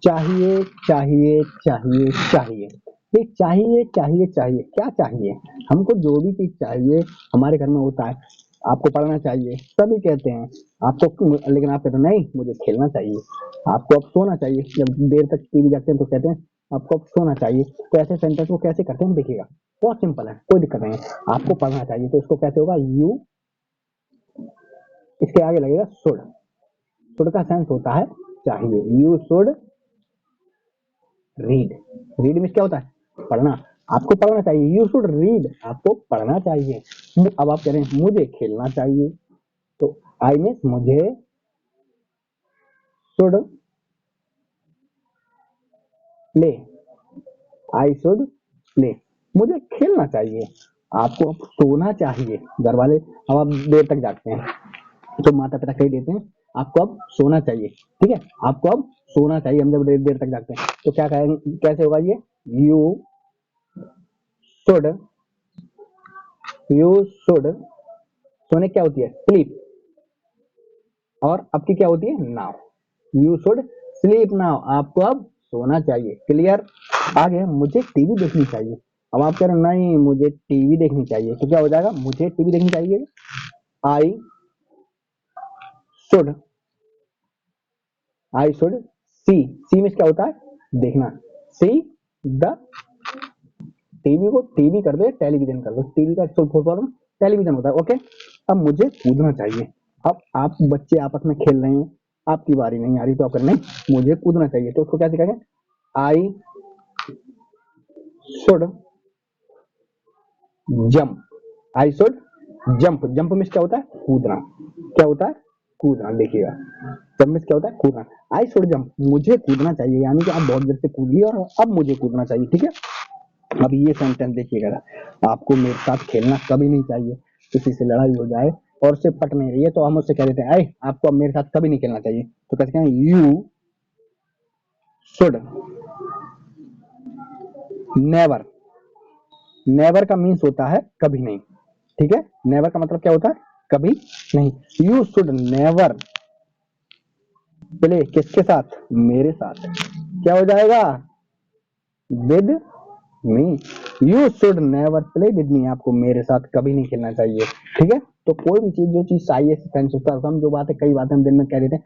चाहिए चाहिए चाहिए चाहिए। ये चाहिए चाहिए चाहिए क्या चाहिए? हमको जो भी चीज चाहिए हमारे घर में होता है। आपको पढ़ना चाहिए सभी कहते हैं आपको, लेकिन आप कहते हैं नहीं मुझे खेलना चाहिए। आपको अब सोना चाहिए, जब देर तक टीवी देखते हैं तो कहते हैं आपको अब सोना चाहिए। तो ऐसे सेंटेंस को कैसे करते हैं देखिएगा, बहुत सिंपल है, कोई दिक्कत नहीं है। आपको पढ़ना चाहिए तो इसको कैसे होगा, यू, इसके आगे लगेगा शुड। शुड का सेंस होता है चाहिए। You should read. रीड में क्या होता है, पढ़ना। आपको पढ़ना चाहिए, यू शुड रीड, आपको पढ़ना चाहिए। अब आप कह रहे हैं मुझे खेलना चाहिए, तो आई मीन मुझे should play. I should play, मुझे खेलना चाहिए। आपको अब सोना चाहिए। घर वाले, अब आप देर तक जागते हैं तो माता पिता कह देते हैं आपको अब सोना चाहिए, ठीक है, आपको अब सोना चाहिए। हम जब देर तक जागते हैं तो क्या कहेंगे, कैसे होगा ये, यू शुड, यू शुड, सोने क्या होती है स्लीप, और अब की क्या होती है now. You should sleep now, आपको अब सोना चाहिए। क्लियर। आगे मुझे टीवी देखनी चाहिए। अब आप कह रहे हैं नहीं मुझे टीवी देखनी चाहिए, तो क्या हो जाएगा, मुझे टीवी देखनी चाहिए। I should, I should see. सी में क्या होता है देखना। सी द, टीवी को टीवी कर दो, टेलीविजन कर दो, टीवी का फुल फॉर्म टेलीविजन होता है। ओके। अब मुझे कूदना चाहिए। अब आप बच्चे आपस में खेल रहे हैं, आपकी बारी नहीं आ रही तो आप करने मुझे कूदना चाहिए, तो उसको कैसे कहेंगे, I should jump. I should jump. Jump में क्या होता है कूदना, क्या होता है कूदना। देखिएगा जंप में क्या होता है कूदना। आई शुड जंप, मुझे कूदना चाहिए, यानी कि आप बहुत देर से कूद लिए और अब मुझे कूदना चाहिए, ठीक है। अब ये सेंटेंस देखिएगा, आपको मेरे साथ खेलना कभी नहीं चाहिए। किसी से लड़ाई हो जाए और उससे पट नहीं रही है तो हम उससे कह देते हैं अरे आपको अब मेरे साथ कभी नहीं खेलना चाहिए, तो कैसे कहें, यू शुड नेवर। नेवर का मीन्स होता है कभी नहीं, ठीक है। नेवर का मतलब क्या होता है कभी नहीं। यू शुड नेवर प्ले, किसके साथ, मेरे साथ। क्या हो जाएगा, with me. You should never play with me, आपको मेरे साथ कभी नहीं खेलना चाहिए, ठीक है। तो कोई भी चीज जो चीज चाहिए सेंस होता है, हम जो बातें कई बातें हम दिन में कह देते हैं,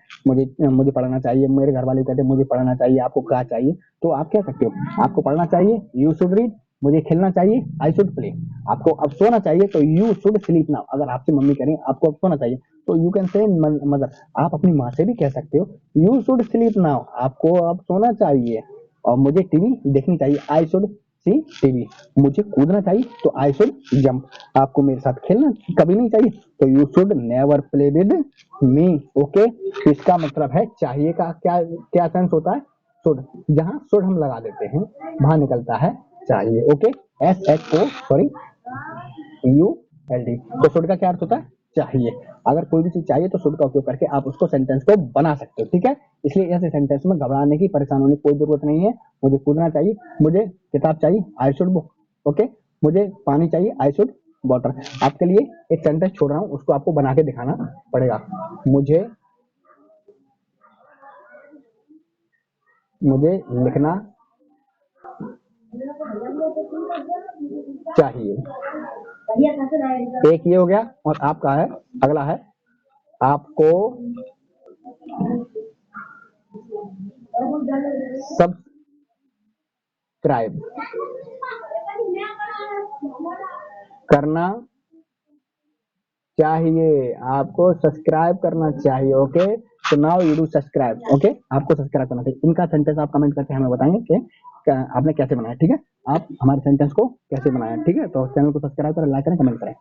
मुझे पढ़ना चाहिए, मेरे घर वाले कहते हैं मुझे पढ़ना चाहिए, आपको क्या चाहिए, तो आप कह सकते हो आपको पढ़ना चाहिए, यू शुड रीड, मुझे खेलना चाहिए, आई शुड प्ले। आपको अब सोना चाहिए तो यू शुड स्लीप नाउ। अगर आपसे मम्मी कह रही है आपको अब सोना चाहिए तो यू कैन से मदर, आप अपनी माँ से भी कह सकते हो यू शुड स्लीप नाउ, आपको अब सोना चाहिए। और मुझे टीवी देखनी चाहिए, आई शुड सी टीवी। मुझे कूदना चाहिए तो आई शुड जंप, आपको मेरे साथ खेलना कभी नहीं चाहिए तो you should never play with me. Okay. इसका मतलब है चाहिए का क्या क्या सेंस होता है, शुड। जहां शुड हम लगा देते हैं वहां निकलता है चाहिए। Okay. S H O sorry U L D, तो शुड का क्या अर्थ होता है चाहिए। अगर कोई भी चीज चाहिए तो शुड का उपयोग करके आप उसको सेंटेंस को बना सकते हो, ठीक है। इसलिए ऐसे सेंटेंस में घबराने की, परेशान होने की कोई जरूरत नहीं है। मुझे कूदना चाहिए, मुझे किताब चाहिए, आई शुड बुक। ओके। मुझे पानी चाहिए, आई शुड वाटर। आपके लिए एक सेंटेंस छोड़ रहा हूं, उसको आपको बना के दिखाना पड़ेगा। मुझे मुझे लिखना चाहिए। एक ये हो गया, और आपका है अगला है आपको सब्सक्राइब करना चाहिए, आपको सब्सक्राइब करना चाहिए। ओके। तो now you do subscribe. Okay. आपको सब्सक्राइब करना चाहिए। इनका सेंटेंस आप कमेंट करके हमें बताएंगे कि आपने कैसे बनाया, ठीक है। आप हमारे सेंटेंस को कैसे बनाया, ठीक है। तो चैनल को सब्सक्राइब करें, लाइक करें, कमेंट करें।